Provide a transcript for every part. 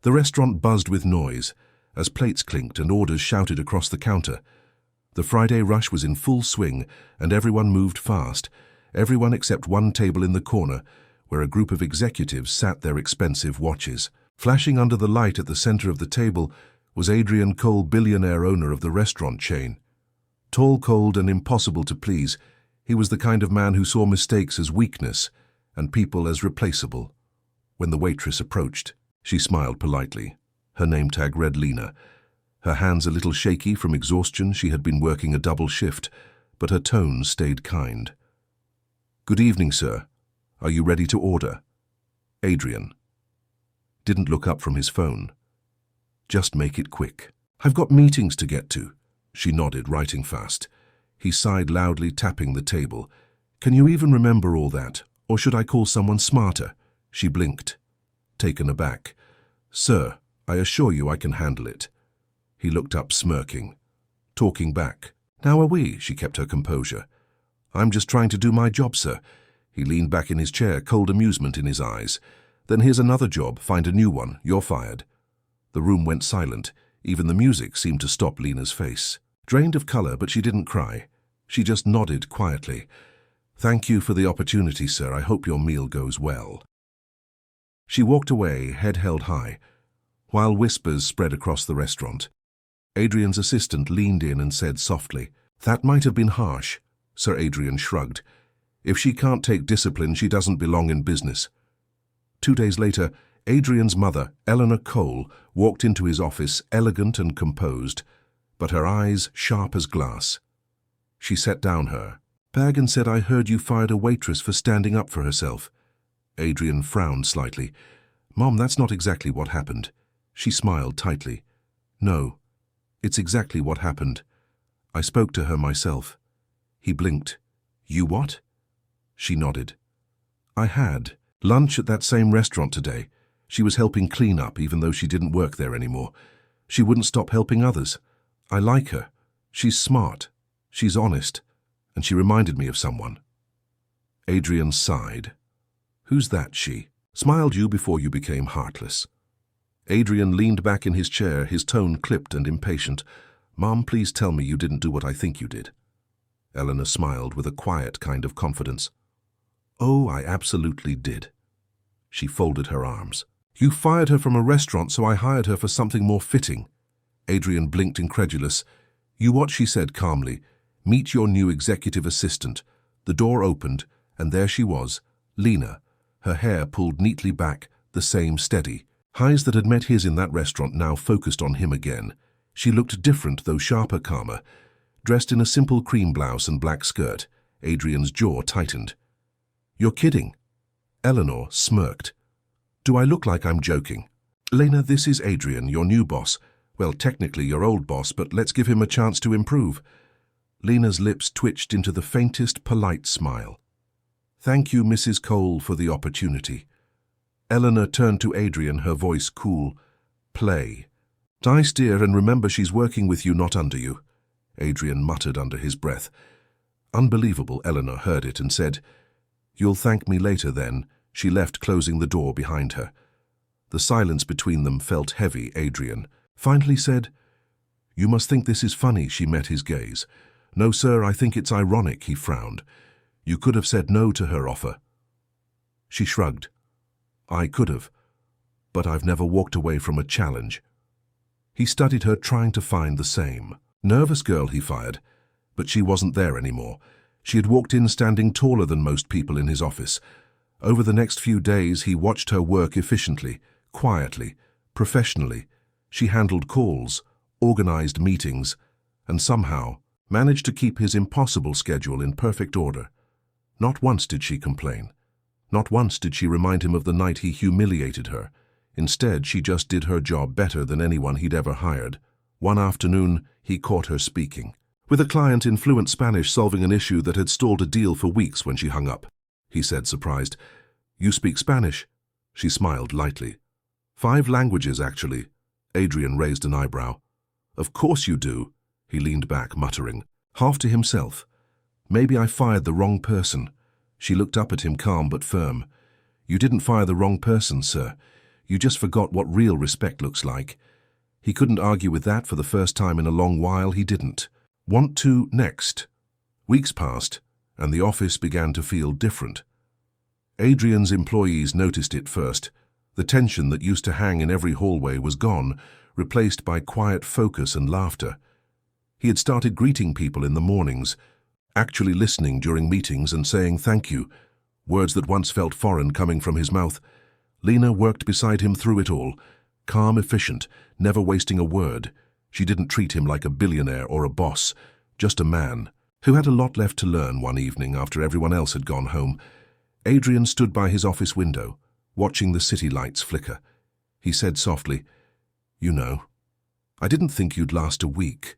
The restaurant buzzed with noise as plates clinked and orders shouted across the counter. The Friday rush was in full swing and everyone moved fast, everyone except one table in the corner where a group of executives sat their expensive watches. Flashing under the light at the center of the table was Adrian Cole, billionaire owner of the restaurant chain. Tall, cold, and impossible to please, he was the kind of man who saw mistakes as weakness and people as replaceable. When the waitress approached, she smiled politely. Her name tag read Lena. Her hands a little shaky from exhaustion. She had been working a double shift, but her tone stayed kind. "Good evening, sir. Are you ready to order?" Adrian didn't look up from his phone. "Just make it quick. I've got meetings to get to." She nodded, writing fast. He sighed loudly, tapping the table. "Can you even remember all that? Or should I call someone smarter?" She blinked, taken aback. "Sir, I assure you I can handle it." He looked up, smirking. Talking back. "Now are we?" She kept her composure. "I'm just trying to do my job, sir." He leaned back in his chair, cold amusement in his eyes. "Then here's another job. Find a new one. You're fired." The room went silent. Even the music seemed to stop Lena's face. Drained of color, but she didn't cry. She just nodded quietly. "Thank you for the opportunity, sir. I hope your meal goes well." She walked away, head held high, while whispers spread across the restaurant. Adrian's assistant leaned in and said softly, "That might have been harsh." Sir Adrian shrugged. "If she can't take discipline, she doesn't belong in business." 2 days later, Adrian's mother, Eleanor Cole, walked into his office, elegant and composed, but her eyes sharp as glass. She set down her bag and said, "I heard you fired a waitress for standing up for herself." Adrian frowned slightly. "Mom, that's not exactly what happened." She smiled tightly. "No, it's exactly what happened. I spoke to her myself." He blinked. "You what?" She nodded. "I had lunch at that same restaurant today. She was helping clean up even though she didn't work there anymore. She wouldn't stop helping others. I like her. She's smart. She's honest. And she reminded me of someone." Adrian sighed. "Who's that, she? Smiled you before you became heartless." Adrian leaned back in his chair, his tone clipped and impatient. "Mom, please tell me you didn't do what I think you did." Eleanor smiled with a quiet kind of confidence. "Oh, I absolutely did." She folded her arms. "You fired her from a restaurant, so I hired her for something more fitting." Adrian blinked, incredulous. "You what?" She said calmly. "Meet your new executive assistant." The door opened, and there she was, Lena, her hair pulled neatly back, the same steady. Eyes that had met his in that restaurant now focused on him again. She looked different, though sharper, calmer. Dressed in a simple cream blouse and black skirt, Adrian's jaw tightened. "You're kidding." Eleanor smirked. "Do I look like I'm joking?" "Lena, this is Adrian, your new boss. Well, technically your old boss, but let's give him a chance to improve." Lena's lips twitched into the faintest polite smile. "Thank you, Mrs. Cole, for the opportunity." Eleanor turned to Adrian, her voice cool. "Play. Nice, dear, and remember she's working with you, not under you." Adrian muttered under his breath. "Unbelievable," Eleanor heard it and said, "You'll thank me later then." She left, closing the door behind her. The silence between them felt heavy. Adrian finally said, "You must think this is funny." She met his gaze. "No, sir, I think it's ironic." He frowned. "You could have said no to her offer." She shrugged. "I could have, but I've never walked away from a challenge." He studied her, trying to find the same. Nervous girl, he fired, but she wasn't there anymore. She had walked in standing taller than most people in his office. Over the next few days, he watched her work efficiently, quietly, professionally. She handled calls, organized meetings, and somehow managed to keep his impossible schedule in perfect order. Not once did she complain. Not once did she remind him of the night he humiliated her. Instead, she just did her job better than anyone he'd ever hired. One afternoon, he caught her speaking with a client in fluent Spanish, solving an issue that had stalled a deal for weeks. When she hung up, he said, surprised, "You speak Spanish?" She smiled lightly. "5 languages, actually." Adrian raised an eyebrow. "Of course you do." He leaned back, muttering, half to himself, "Maybe I fired the wrong person." She looked up at him, calm but firm. "You didn't fire the wrong person, sir. You just forgot what real respect looks like. He couldn't argue with that. For the first time in a long while, he didn't. Want to next. Weeks passed, and the office began to feel different. Adrian's employees noticed it first. The tension that used to hang in every hallway was gone, replaced by quiet focus and laughter. He had started greeting people in the mornings, actually listening during meetings and saying thank you, words that once felt foreign coming from his mouth. Lena worked beside him through it all, calm, efficient, never wasting a word. She didn't treat him like a billionaire or a boss, just a man who had a lot left to learn. One evening, after everyone else had gone home, Adrian stood by his office window, watching the city lights flicker. He said softly, "You know, I didn't think you'd last a week."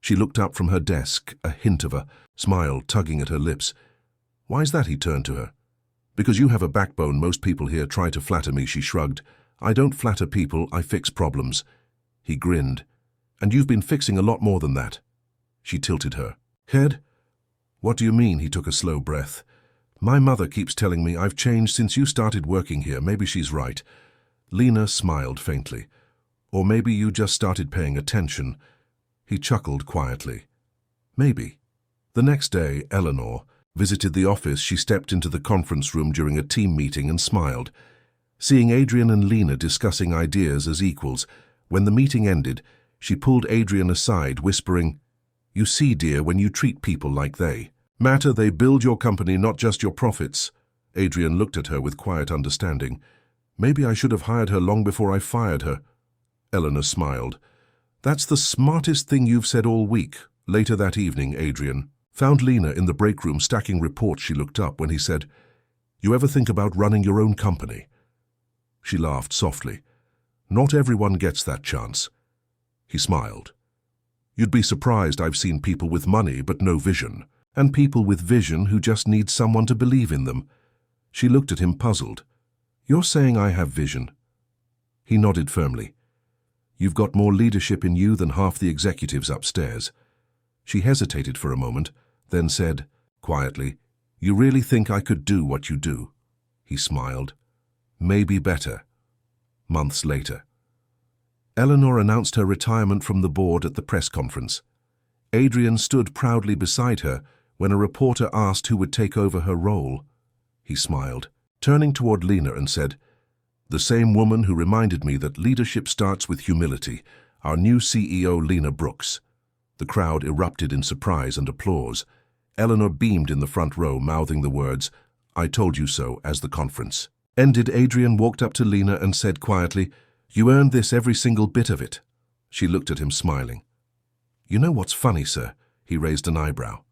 She looked up from her desk, a hint of a smile tugging at her lips. "Why's that?" He turned to her. "Because you have a backbone. Most people here try to flatter me," she shrugged. "I don't flatter people, I fix problems." He grinned. "And you've been fixing a lot more than that." She tilted her head. "What do you mean?" He took a slow breath. "My mother keeps telling me I've changed since you started working here. Maybe she's right." Lena smiled faintly. "Or maybe you just started paying attention." He chuckled quietly. "Maybe." The next day, Eleanor visited the office. She stepped into the conference room during a team meeting and smiled, seeing Adrian and Lena discussing ideas as equals. When the meeting ended, she pulled Adrian aside, whispering, "You see, dear, when you treat people like they matter, they build your company, not just your profits." Adrian looked at her with quiet understanding. "Maybe I should have hired her long before I fired her." Eleanor smiled. "That's the smartest thing you've said all week." Later that evening, Adrian found Lena in the break room stacking reports. She looked up when he said, "You ever think about running your own company?" She laughed softly. "Not everyone gets that chance." He smiled. "You'd be surprised. I've seen people with money but no vision, and people with vision who just need someone to believe in them." She looked at him puzzled. "You're saying I have vision?" He nodded firmly. "You've got more leadership in you than half the executives upstairs." She hesitated for a moment, then said, quietly, "You really think I could do what you do?" He smiled. "Maybe better." Months later, Eleanor announced her retirement from the board at the press conference. Adrian stood proudly beside her when a reporter asked who would take over her role. He smiled, turning toward Lena and said, "The same woman who reminded me that leadership starts with humility, our new CEO, Lena Brooks." The crowd erupted in surprise and applause. Eleanor beamed in the front row, mouthing the words, "I told you so," as the conference ended. Adrian walked up to Lena and said quietly, "You earned this, every single bit of it." She looked at him, smiling. "You know what's funny, sir?" He raised an eyebrow.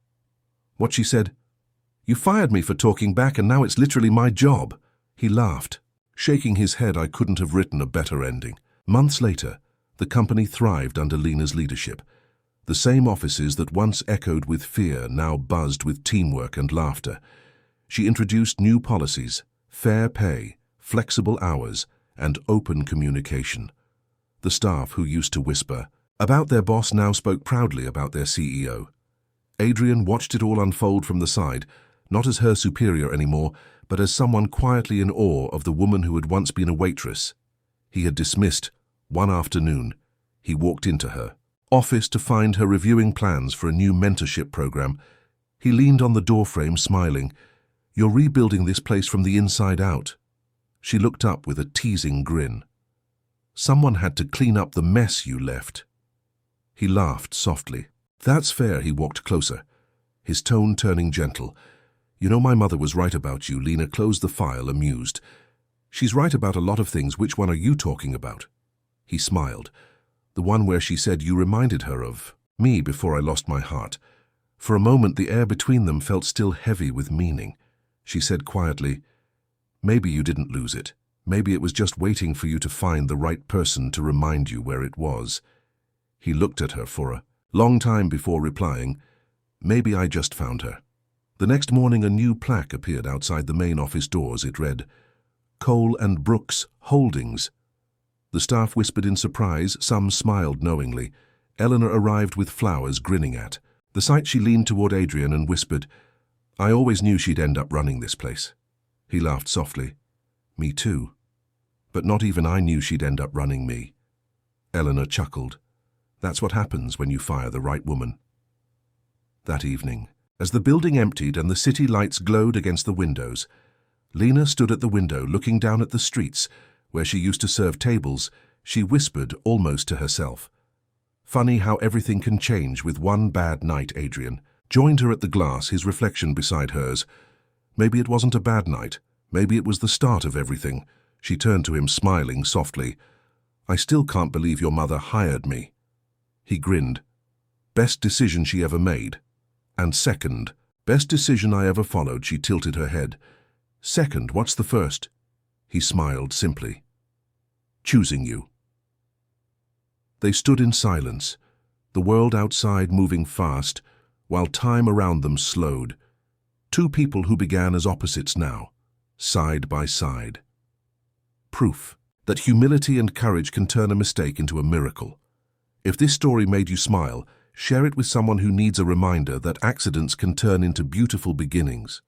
"What?" she said. "You fired me for talking back, and now it's literally my job." He laughed, shaking his head. "I couldn't have written a better ending." Months later, the company thrived under Lena's leadership. The same offices that once echoed with fear now buzzed with teamwork and laughter. She introduced new policies, fair pay, flexible hours, and open communication. The staff who used to whisper about their boss now spoke proudly about their CEO. Adrian watched it all unfold from the side, not as her superior anymore, but as someone quietly in awe of the woman who had once been a waitress. He had dismissed. One afternoon, he walked into her office to find her reviewing plans for a new mentorship program. He leaned on the doorframe, smiling. "You're rebuilding this place from the inside out." She looked up with a teasing grin. "Someone had to clean up the mess you left." He laughed softly. "That's fair." He walked closer, his tone turning gentle. "You know, my mother was right about you." Lena closed the file, amused. "She's right about a lot of things. Which one are you talking about?" He smiled. "The one where she said you reminded her of me before I lost my heart." For a moment, the air between them felt still heavy with meaning. She said quietly, "Maybe you didn't lose it. Maybe it was just waiting for you to find the right person to remind you where it was." He looked at her for a long time before replying, "Maybe I just found her." The next morning, a new plaque appeared outside the main office doors. It read, "Cole and Brooks Holdings." The staff whispered in surprise, some smiled knowingly. Eleanor arrived with flowers, grinning at the sight. She leaned toward Adrian and whispered, "I always knew she'd end up running this place." He laughed softly. "Me too. but not even I knew she'd end up running me. Eleanor chuckled. That's what happens when you fire the right woman. That evening, as the building emptied and the city lights glowed against the windows, Lena stood at the window looking down at the streets where she used to serve tables. She whispered almost to herself. Funny how everything can change with one bad night. Adrian joined her at the glass, his reflection beside hers. Maybe it wasn't a bad night. Maybe it was the start of everything. She turned to him, smiling softly. I still can't believe your mother hired me. He grinned. Best decision she ever made. And second, best decision I ever followed. She tilted her head. Second, what's the first? He smiled simply. Choosing you. They stood in silence, the world outside moving fast, while time around them slowed. Two people who began as opposites now, side by side. Proof that humility and courage can turn a mistake into a miracle. If this story made you smile, share it with someone who needs a reminder that accidents can turn into beautiful beginnings.